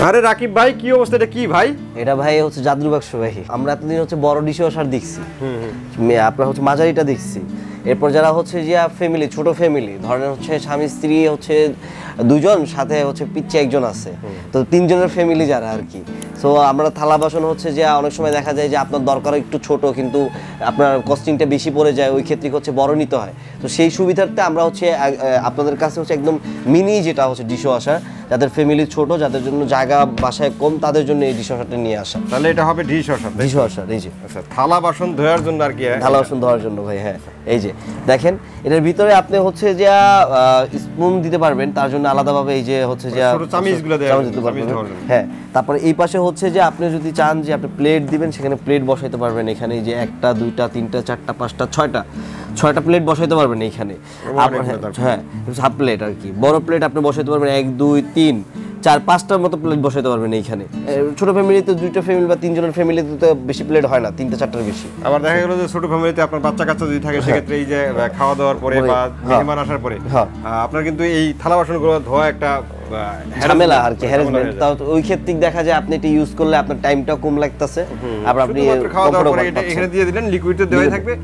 আরে রাকিব ভাই কি অবস্থা, এটা কি ভাই? এটা ভাই হচ্ছে জাদুর বাক্স ভাই। আমরা এতদিন হচ্ছে বড় ডিশওয়াশার দেখছি, আপনার হচ্ছে মাঝারিটা দেখছি। এরপর যারা হচ্ছে যে ফ্যামিলি, ছোট ফ্যামিলি ধরেন হচ্ছে স্বামী স্ত্রী হচ্ছে দুজন, সাথে হচ্ছে পিচ্ছে একজন আছে, তো তিনজনের ফ্যামিলি যারা আর কি। সো আমরা থালা বাসন হচ্ছে যে অনেক সময় দেখা যায় যে আপনার দরকার একটু ছোট কিন্তু আপনার কস্টিংটা বেশি পড়ে যায়, ওই ক্ষেত্রে হচ্ছে বড় নিতে হয়। তো সেই সুবিধার্থে আমরা হচ্ছে আপনাদের কাছে হচ্ছে একদম মিনি যেটা হচ্ছে ডিশওয়াশার, যাদের ফ্যামিলি ছোট, যাদের জন্য জায়গা বাসায় কম, তাদের জন্য এই ডিশওয়াশারটা নিয়ে আসা। তাহলে এটা হবে ডিশওয়াশার। ডিশওয়াশার এই যে আচ্ছা, থালা বাসন ধোয়ার জন্য আর কি, থালা বাসন ধোয়ার জন্য ভাই। হ্যাঁ এই যে দেখেন, এটার ভিতরে আপনি হচ্ছে যে স্পুন দিতে পারবেন, তার জন্য আলাদাভাবে এই যে হচ্ছে যে চামিচগুলো দিতে পারবেন। হ্যাঁ, তারপরে এই পাশে হচ্ছে যে আপনি যদি চান যে আপনি প্লেট দিবেন, সেখানে প্লেট বসাইতে পারবেন। এখানে এই যে 1টা 2টা 3টা 4টা 5টা 6টা প্লেট বসাইতে পারবেন এইখানে। হ্যাঁ, হাফ প্লেট আর কি। বড় প্লেট আপনি বসাইতে পারবেন 1 2 3 4 5টার মতো প্লেট বসাইতে পারবেন এইখানে। ছোট ফ্যামিলিতে, 2টা ফ্যামিলি বা 3 জনের ফ্যামিলিতে তো বেশি প্লেট হয় না, 3টা 4টার বেশি। আবার দেখা গেল যে ছোট ফ্যামিলিতে আপনার বাচ্চা কাচ্চা যদি থাকে, সেক্ষেত্রে এই যে খাওয়া দাওয়ার পরে বা মেহমান আসার পরে আপনার কিন্তু এই থালা বাসনগুলো ধোয়া একটা ঝামেলা আর কি, হ্যারাসমেন্ট। তাও ওই ক্ষেত্রে দেখা যায় আপনি এটা ইউজ করলে আপনার টাইমটাও কম লাগতেছে। আবার আপনি খাওয়া দাওয়ার পরে এটা এখানে দিয়ে দিলেন, লিকুইডটা দেওয়াই থাকবে,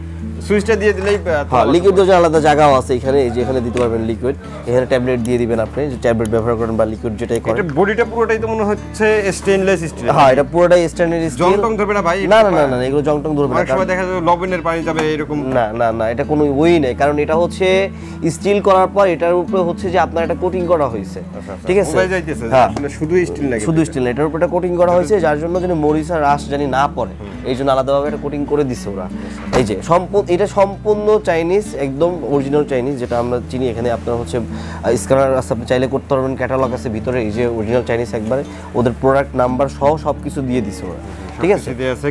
সুইচটা দিয়ে দিলেই। হ্যাঁ, লিকুইড দেওয়ার আলাদা জায়গাও আছে এখানে, এই যে এখানে দিতে পারবেন লিকুইড। এখানে ট্যাবলেট দিয়ে দিবেন আপনি, যে ট্যাবলেট ব্যবহার করেন বা লিকুইড যেটাই করেন। এটা বডিটা পুরোটাই তো মনে হচ্ছে স্টেইনলেস স্টিল। হ্যাঁ, এটা পুরোটাই স্টেইনলেস স্টিল। জং টং ধরবে না ভাই? না না না না, এগুলো জং টং ধরবে না। অনেক সময় দেখা যায় লবণের পানি যাবে এরকম। না না না, এটা কোনো ওই নেই, কারণ এটা হচ্ছে স্টিল করার পর এটার উপরে হচ্ছে যে আপনার একটা কোটিং করা হয়েছে। ঠিক আছে, হ্যাঁ, শুধু স্টিল লাগে, শুধু স্টিল, এটার উপরে কোটিং করা হয়েছে, যার জন্য যেন মরিচ আর রাশ জানি না পড়ে, এই জন্য আলাদাভাবে একটা কোটিং করে দিছে ওরা। এই যে এটা সম্পূর্ণ চাইনিজ, একদম অরিজিনাল চাইনিজ, যেটা আমরা চিনি। এখানে আপনার হচ্ছে স্ক্যানার আছে, আপনি চাইলে করতে পারবেন, ক্যাটালগ আছে ভিতরে, এই যে অরিজিনাল চাইনিজ একবারে, ওদের প্রোডাক্ট নাম্বার সহ সবকিছু দিয়ে দিছে ওরা। ঠিক আছে,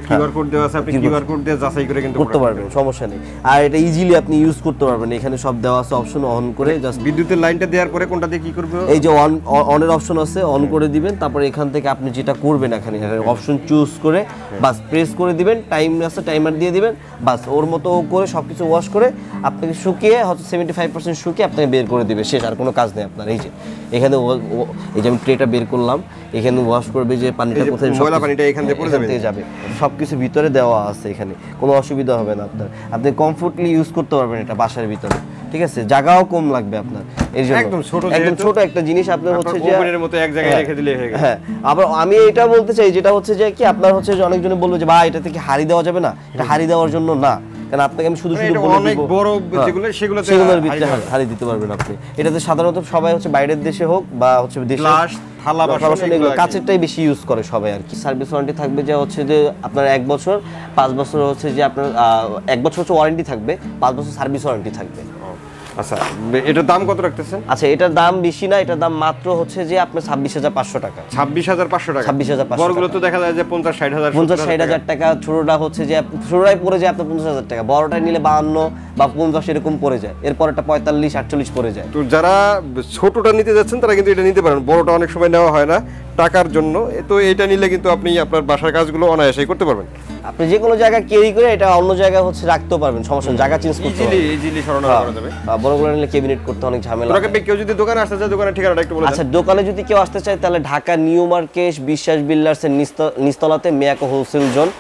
কিউআর কোড দেওয়া আছে, আপনি কিউআর কোড দিয়ে যাচাই করে কিন্তু করতে পারবেন, সমস্যা নেই। আর এটা ইজিলি আপনি ইউজ করতে পারবেন, এখানে সব দেওয়া আছে অপশন। অন করে জাস্ট বিদ্যুতের লাইনটা দেওয়ার পরে কোনটা দিয়ে কি করবে, এই যে অনের অপশন আছে, অন করে দিবেন। তারপরে এখান থেকে আপনি যেটা করবেন এখানে অপশন চুজ করে বাস প্রেস করে দিবেন, টাইম আছে টাইমার দিয়ে দিবেন, বাস ওর মতো করে সবকিছু ওয়াশ করে আপনাকে শুকিয়ে হয়তো 75% শুকিয়ে আপনাকে বের করে দিবে, শেষ। আর কোনো কাজ নেই আপনার। এই যে এখানে এই যে আমি ট্রেটা বের করলাম, এখানে ওয়াশ করবে, যে পানিটা কোথায়, ময়লা পানিটা এখান থেকে পড়ে যাবে, সবকিছু ভিতরে দেওয়া আছে, এখানে কোনো অসুবিধা হবে না আপনার। আপনি কমফোর্টলি ইউজ করতে পারবেন এটা বাসার ভিতরে। ঠিক আছে, জায়গাও কম লাগবে আপনার, এই জন্য একদম ছোট একটা জিনিস আপনার হচ্ছে যে ওপেনের মতো এক জায়গায় রেখে দিলে হয়ে গেল। হ্যাঁ, আবার আমি এটা বলতে চাই, যেটা হচ্ছে যে কি আপনার হচ্ছে যে অনেকজনে বলবে যে ভাই এটা থেকে হাড়ি দেওয়া যাবে না, এটা হাড়ি দেওয়ার জন্য না, কারণ আপনাকে আমি শুধু শুধু বলে অনেক বড় যেগুলো সেগুলোর ভিতরে হাড়ি দিতে পারবেন আপনি। এটাতে সাধারণত সবাই হচ্ছে বাইরের দেশে হোক বা হচ্ছে দেশে থালা বাসন এগুলো কাঁচেরটাই বেশি ইউজ করে সবাই আর কি। সার্ভিস ওয়ারেন্টি থাকবে যে হচ্ছে যে আপনার 1 বছর, 5 বছর হচ্ছে যে আপনার 1 বছর হচ্ছে ওয়ারেন্টি থাকবে, 5 বছর সার্ভিস ওয়ারেন্টি থাকবে। আচ্ছা, এটার দাম কত রাখতেছেন? আচ্ছা, এটার দাম বেশি না, এটার দাম মাত্র হচ্ছে যে আপনার 26,500 টাকা। 26,500 টাকা? 26,500। বড়গুলো তো দেখা যায় যে 50-60,000 50-60,000 টাকা। ছোটটা হচ্ছে যে ছোটটাই পড়ে যায় আপনার 50,000 টাকা, বড়টা নিলে 52 বা 50 এরকম পড়ে যায়, এরপর একটা 45-48 পড়ে যায়। তো যারা ছোটটা নিতে যাচ্ছেন তারা কিন্তু এটা নিতে পারেন, বড়টা অনেক সময় নেওয়া হয় না টাকার জন্য। তো এটা নিলে কিন্তু আপনি আপনার বাসার কাজগুলো অনায়াসেই করতে পারবেন। আপনি যে কোনো জায়গায় ক্যারি করে এটা অন্য জায়গায় হচ্ছে রাখতে পারবেন, সমস্যা নেই, জায়গা চেঞ্জ করতে পারবেন, ইজিলি সরানো করা যাবে। বড়গুলো নিলে ক্যাবিনেট করতে অনেক ঝামেলা। কেউ যদি দোকানে আসতে চায়, দোকানের ঠিকানাটা একটু বলে দেন। আচ্ছা, দোকানে যদি কেউ আসতে চায় তাহলে ঢাকা নিউ মার্কেট বিশ্বাস বিল্ডার্সের নিচতলাতে মিয়াকো হোলসেল জোন।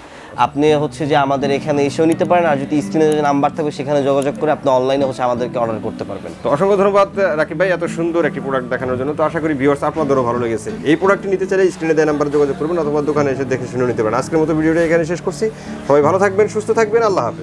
আপনি হচ্ছে যে আমাদের এখানে এসেও নিতে পারেন, আর যদি স্ক্রিনে যে নাম্বার থাকবে সেখানে যোগাযোগ করে আপনি অনলাইনে হচ্ছে আমাদেরকে অর্ডার করতে পারবেন। তো অসংখ্য ধন্যবাদ রাকিব ভাই এত সুন্দর একটি প্রোডাক্ট দেখানোর জন্য। তো আশা করি ভিউয়ার্স আপনাদেরও ভালো লেগেছে। এই প্রোডাক্টটি নিতে চাইলে স্ক্রিনে দেওয়া নাম্বারে যোগাযোগ করবেন অথবা দোকানে এসে দেখে শুনে নিতে পারেন। আজকের মতো ভিডিওটা এখানে শেষ করছি। সবাই ভালো থাকবেন, সুস্থ থাকবেন, আল্লাহ হাফেজ।